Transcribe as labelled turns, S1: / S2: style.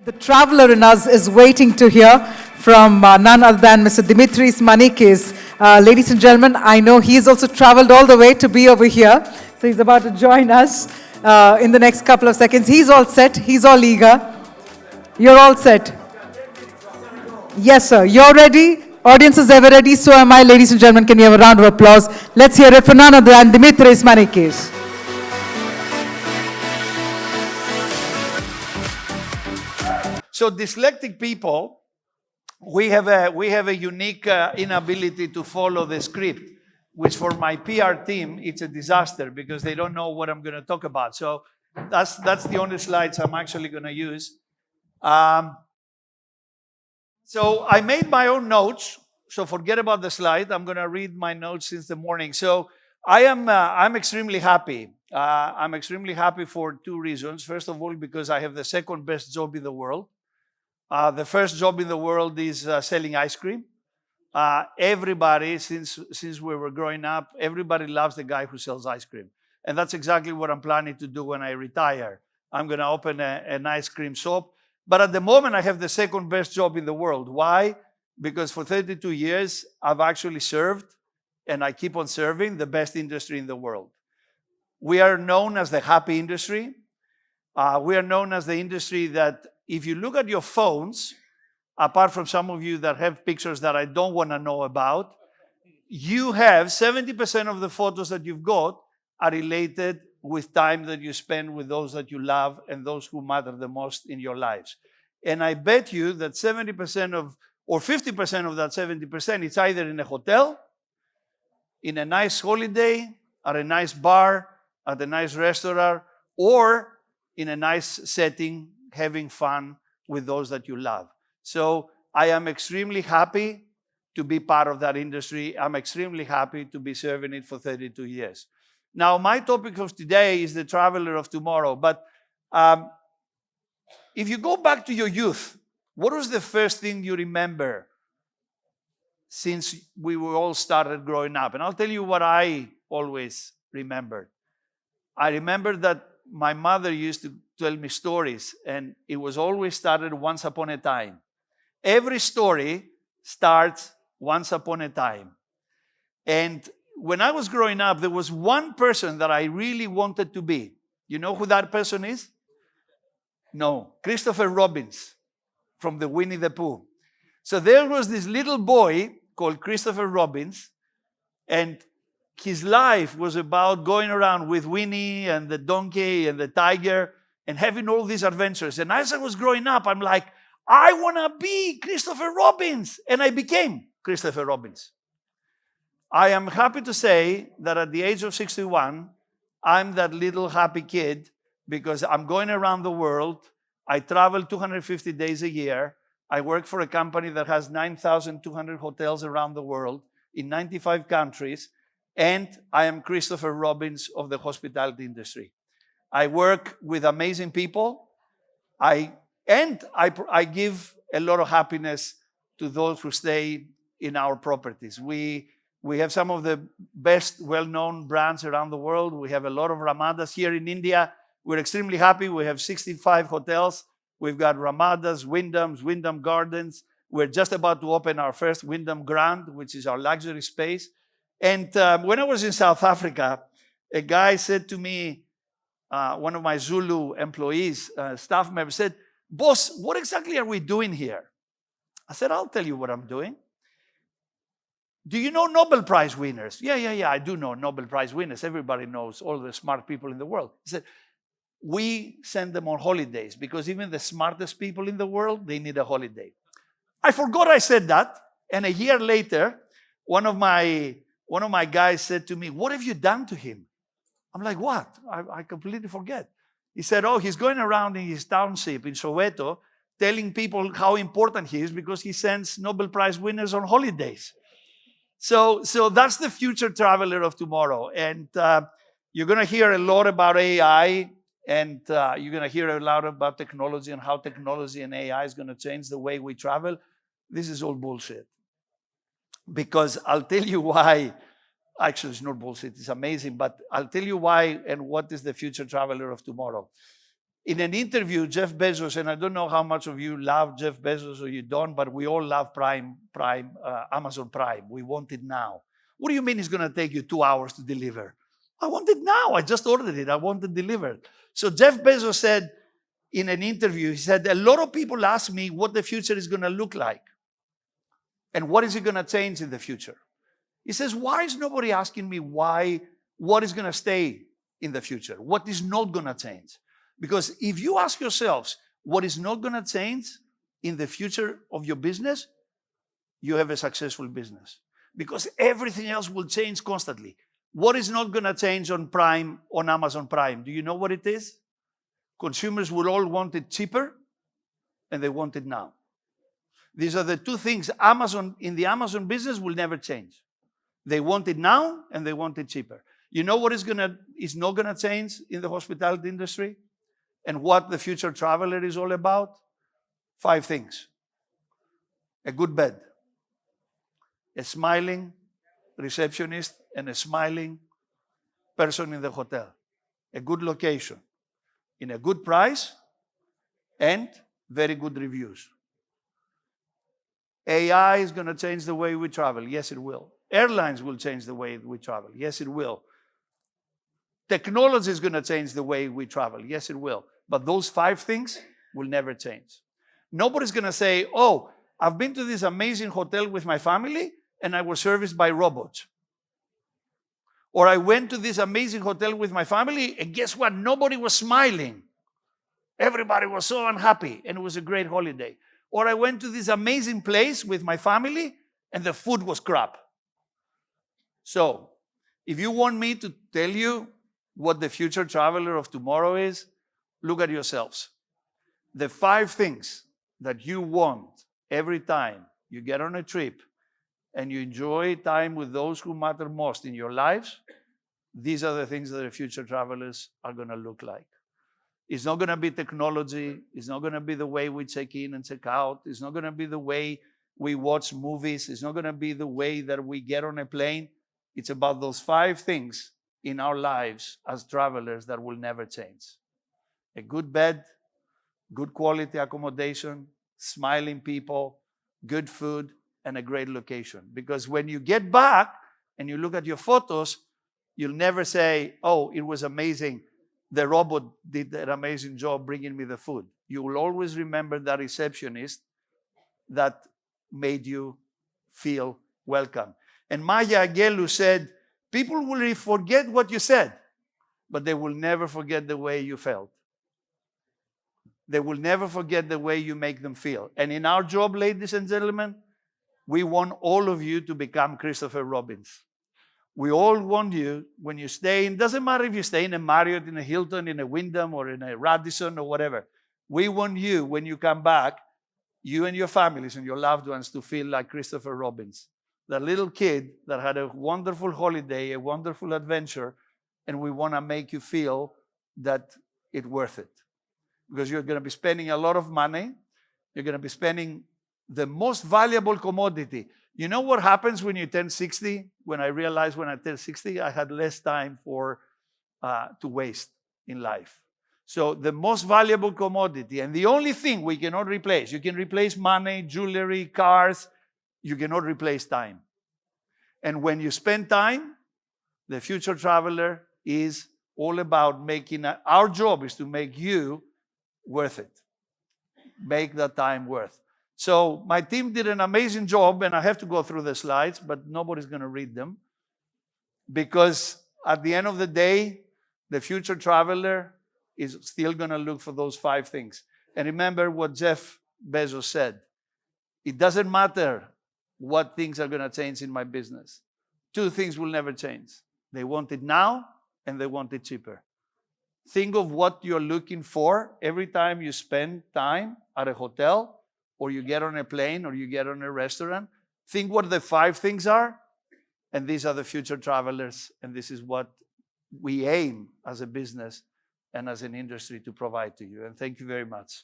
S1: The traveler in us is waiting to hear from none other than Mr. Dimitris Manikis. Ladies and gentlemen, I know he's also traveled all the way to be over here. So he's about to join us in the next couple of seconds. He's all set. He's all eager. You're all set. Yes, sir. You're ready. Audience is ever ready. So am I. Ladies and gentlemen, can we have a round of applause? Let's hear it for none other than Dimitris Manikis.
S2: So dyslexic people, we have a unique inability to follow the script, which for my PR team, it's a disaster because they don't know what I'm going to talk about. So that's the only slides I'm actually going to use. So I made my own notes. So forget about the slide. I'm going to read my notes since the morning. So I'm extremely happy. I'm extremely happy for two reasons. First of all, because I have the second best job in the world. The first job in the world is selling ice cream. Everybody, since we were growing up, everybody loves the guy who sells ice cream. And that's exactly what I'm planning to do when I retire. I'm going to open an ice cream shop. But at the moment, I have the second best job in the world. Why? Because for 32 years, I've actually served, and I keep on serving, the best industry in the world. We are known as the happy industry. We are known as the industry that if you look at your phones, apart from some of you that have pictures that I don't want to know about, you have 70% of the photos that you've got are related with time that you spend with those that you love and those who matter the most in your lives. And I bet you that 70% of, or 50% of that 70% is either in a hotel, in a nice holiday, at a nice bar, at a nice restaurant, or in a nice setting, having fun with those that you love. So I am extremely happy to be part of that industry. I'm extremely happy to be serving it for 32 years. Now, my topic of today is the traveler of tomorrow. But if you go back to your youth, what was the first thing you remember since we were all started growing up? And I'll tell you what I always remembered. I remember that my mother used to tell me stories, and it was always started once upon a time. Every story starts once upon a time. And when I was growing up, there was one person that I really wanted to be. You know who that person is? No, Christopher Robins from the Winnie the Pooh. So there was this little boy called Christopher Robins, and his life was about going around with Winnie and the donkey and the tiger and having all these adventures. And as I was growing up, I'm like, I want to be Christopher Robins. And I became Christopher Robins. I am happy to say that at the age of 61, I'm that little happy kid because I'm going around the world. I travel 250 days a year. I work for a company that has 9,200 hotels around the world in 95 countries. And I am Christopher Robins of the hospitality industry. I work with amazing people. I give a lot of happiness to those who stay in our properties. We have some of the best well-known brands around the world. We have a lot of Ramadas here in India. We're extremely happy. We have 65 hotels. We've got Ramadas, Wyndhams, Wyndham Gardens. We're just about to open our first Wyndham Grand, which is our luxury space. And when I was in South Africa, a guy said to me, one of my Zulu employees, staff member, said, "Boss, what exactly are we doing here?" I said, "I'll tell you what I'm doing. Do you know Nobel Prize winners?" Yeah, I do know Nobel Prize winners. Everybody knows all the smart people in the world. He said, "We send them on holidays because even the smartest people in the world, they need a holiday." I forgot I said that. And a year later, one of my guys said to me, "What have you done to him?" I'm like, "What?" I completely forget. He said, "Oh, he's going around in his township in Soweto telling people how important he is because he sends Nobel Prize winners on holidays." So that's the future traveler of tomorrow. And you're going to hear a lot about AI, and you're going to hear a lot about technology and how technology and AI is going to change the way we travel. This is all bullshit. Because I'll tell you why. Actually, it's not bullshit. It's amazing. But I'll tell you why and what is the future traveler of tomorrow. In an interview, Jeff Bezos, and I don't know how much of you love Jeff Bezos or you don't, but we all love Amazon Prime. We want it now. What do you mean it's going to take you 2 hours to deliver? I want it now. I just ordered it. I want it delivered. So Jeff Bezos said in an interview, he said, a lot of people ask me what the future is going to look like and what is it going to change in the future. He says, why is nobody asking me what is going to stay in the future? What is not going to change? Because if you ask yourselves what is not going to change in the future of your business, you have a successful business. Because everything else will change constantly. What is not going to change on Amazon Prime? Do you know what it is? Consumers will all want it cheaper, and they want it now. These are the two things in the Amazon business will never change. They want it now, and they want it cheaper. You know what is not going to change in the hospitality industry? And what the future traveler is all about? 5 things. A good bed, a smiling receptionist, and a smiling person in the hotel. A good location, in a good price, and very good reviews. AI is going to change the way we travel. Yes, it will. Airlines will change the way we travel. Yes, it will. Technology is going to change the way we travel. Yes, it will. But those 5 things will never change. Nobody's going to say, oh, I've been to this amazing hotel with my family and I was serviced by robots. Or I went to this amazing hotel with my family and guess what? Nobody was smiling. Everybody was so unhappy and it was a great holiday. Or I went to this amazing place with my family and the food was crap. So, if you want me to tell you what the future traveler of tomorrow is, look at yourselves. The 5 things that you want every time you get on a trip and you enjoy time with those who matter most in your lives, these are the things that the future travelers are going to look like. It's not going to be technology. It's not going to be the way we check in and check out. It's not going to be the way we watch movies. It's not going to be the way that we get on a plane. It's about those 5 things in our lives as travelers that will never change. A good bed, good quality accommodation, smiling people, good food, and a great location. Because when you get back and you look at your photos, you'll never say, oh, it was amazing. The robot did an amazing job bringing me the food. You will always remember that receptionist that made you feel welcome. And Maya Angelou said, people will forget what you said, but they will never forget the way you felt. They will never forget the way you make them feel. And in our job, ladies and gentlemen, we want all of you to become Christopher Robbins. We all want you, when you stay, it doesn't matter if you stay in a Marriott, in a Hilton, in a Wyndham, or in a Radisson, or whatever. We want you, when you come back, you and your families and your loved ones to feel like Christopher Robbins. That little kid that had a wonderful holiday, a wonderful adventure, and we want to make you feel that it's worth it. Because you're going to be spending a lot of money. You're going to be spending the most valuable commodity. You know what happens when you turn 60? When I realized when I turned 60, I had less time to waste in life. So the most valuable commodity, and the only thing we cannot replace, you can replace money, jewelry, cars, you cannot replace time. And when you spend time, the future traveler is all about making, our job is to make you worth it. Make that time worth. So my team did an amazing job, and I have to go through the slides, but nobody's going to read them. Because at the end of the day, the future traveler is still going to look for those 5 things. And remember what Jeff Bezos said. It doesn't matter what things are going to change in my business. 2 things will never change. They want it now, and they want it cheaper. Think of what you're looking for every time you spend time at a hotel, or you get on a plane, or you get on a restaurant. Think what the 5 things are, and these are the future travelers, and this is what we aim as a business and as an industry to provide to you. And thank you very much.